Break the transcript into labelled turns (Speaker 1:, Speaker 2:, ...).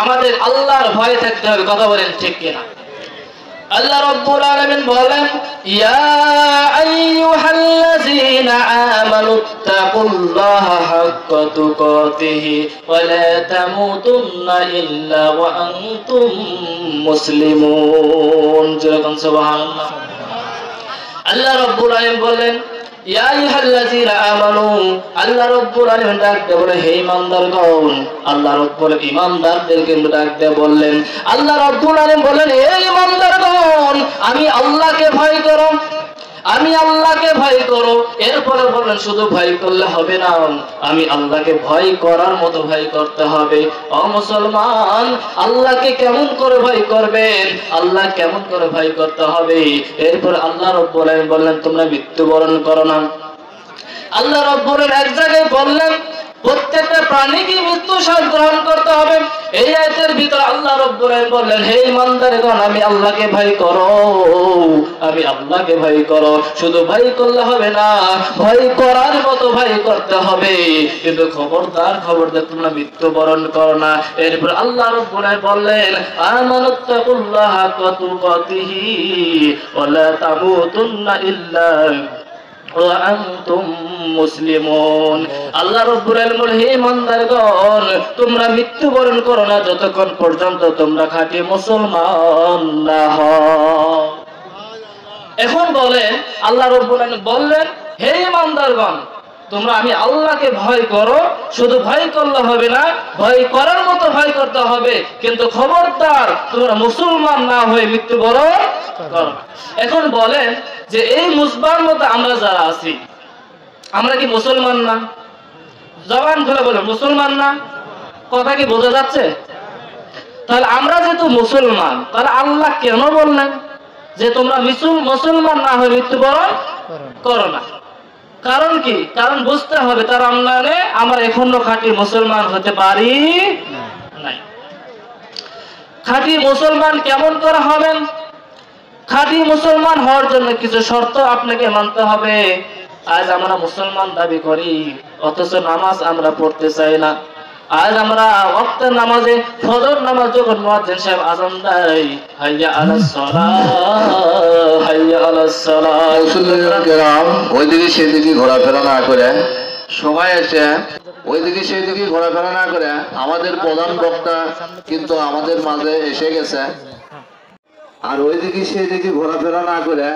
Speaker 1: আমাদের আল্লাহর ভয় থাকতে হবে। কথা বলেন ঠিক কিনা? আল্লাহ রাব্বুল আলামিন বলেন, ইয়া আইয়ুহাল্লাযীনা আমানুত্তাকুল্লাহা হাক্কা তুকাতিহি ওয়া লা তামুতুন্না ইল্লা ওয়া আনতুম মুসলিমুন। যেরকম সুবহানাল্লাহ। আল্লাহ রাব্বুল আলামিন বলেন, ইয়া আইয়ুহাল্লাযীনা আমানু, আল্লাহ রাব্বুল আলামিন ডাকতে বলে, হে ঈমানদারগণ। আল্লাহ রাব্বুল ঈমানদারদেরকে ডাকতে বললেন। আল্লাহ রাব্বুল আলামিন বলেন, হে ঈমানদারগণ, আমি আল্লাহকে ভয় করো, আমি আল্লাহকে ভয় করো। এরপরে বললেন, শুধু ভয় করলে হবে না, আমি আল্লাহকে ভয় করার মতো ভয় করতে হবে। ও মুসলমান, আল্লাহকে কেমন করে ভয় করবেন? আল্লাহ কেমন করে ভয় করতে হবে? এরপর আল্লাহ রাব্বুল আলামিন বললেন, তোমরা মৃত্যুবরণ করো না। আল্লাহ রাব্বুল আলামিন এক জায়গায় বললেন, প্রত্যেকটা প্রাণীকে মৃত্যু স্বাদ গ্রহণ করতে হবে। এই আয়াতের ভিতর আল্লাহ রাব্বুল আলামিন বললেন, হে ঈমানদারগণ, আমি আল্লাহকে ভয় করো, আমি আল্লাহকে ভয় করো। শুধু ভয় করলে হবে না, ভয় করার মতো ভয় করতে হবে। কিন্তু খবরদার খবরদার তোমরা মৃত্যুবরণ করো না। এরপর আল্লাহ রাব্বুল আলামিন বললেন, আমানুত্তাকুল্লাহা হাক্কা তুকাতিহি ওয়া লা তামুতুন্না ইল্লা ওয়া আনতুম মুসলিমুন। আল্লাহ রাব্বুল আলামিন বলেন, হে ঈমানদারগণ, তোমরা মৃত্যুবরণ করো না যতক্ষণ পর্যন্ত তোমরা খাঁটি মুসলমান না হও। এখন বলেন, আল্লাহ রাব্বুল আলামিন বললেন, হে ঈমানদারগণ, তোমরা আমি আল্লাহকে ভয় করো। শুধু ভয় করলে হবে না, ভয় করার মতো ভয় করতে হবে। কিন্তু খবরদার তোমরা মুসলমান না হয়ে মৃত্যুবরণ করো। এখন বলেন যে এই মুসলমান মতো আমরা যারা আছি, আমরা কি মুসলমান না? জবান খুলে বলেন, মুসলমান না? কথা কি বোঝা যাচ্ছে? তাহলে আমরা যেহেতু মুসলমান, তাহলে আল্লাহ কেন বললেন যে তোমরা মুসলমান না হয়ে মৃত্যুবরণ করো না? কারণ কি? কারণ বুঝতে হবে তার আমলে আমরা এখনো খাঁটি মুসলমান হতে পারি নাই। খাঁটি মুসলমান কেমন করে হবেন? খাঁটি মুসলমান হওয়ার জন্য কিছু শর্ত আপনাকে মানতে হবে। আজ আমরা মুসলমান দাবি করি, অথচ নামাজ আমরা পড়তে চাই না। আজ আমরা ওয়াক্তের নামাজে, ফজর নামাজ যখন মুয়াজ্জিন সাহেব আযান দেয়, হাইয়া আলাস সালাহ, হাইয়া আলাস সালাহ,
Speaker 2: মুসলিম কেরাম ওইদিকে সেদিকে ঘোরাফেরা না করে, সময় এসে ওইদিকে সেদিকে ঘোরাফেরা না করে, আমাদের প্রধান বক্তা কিন্তু আমাদের মাঝে এসে গেছে। আর ওইদিকে সেদিকে ঘোরাফেরা না করে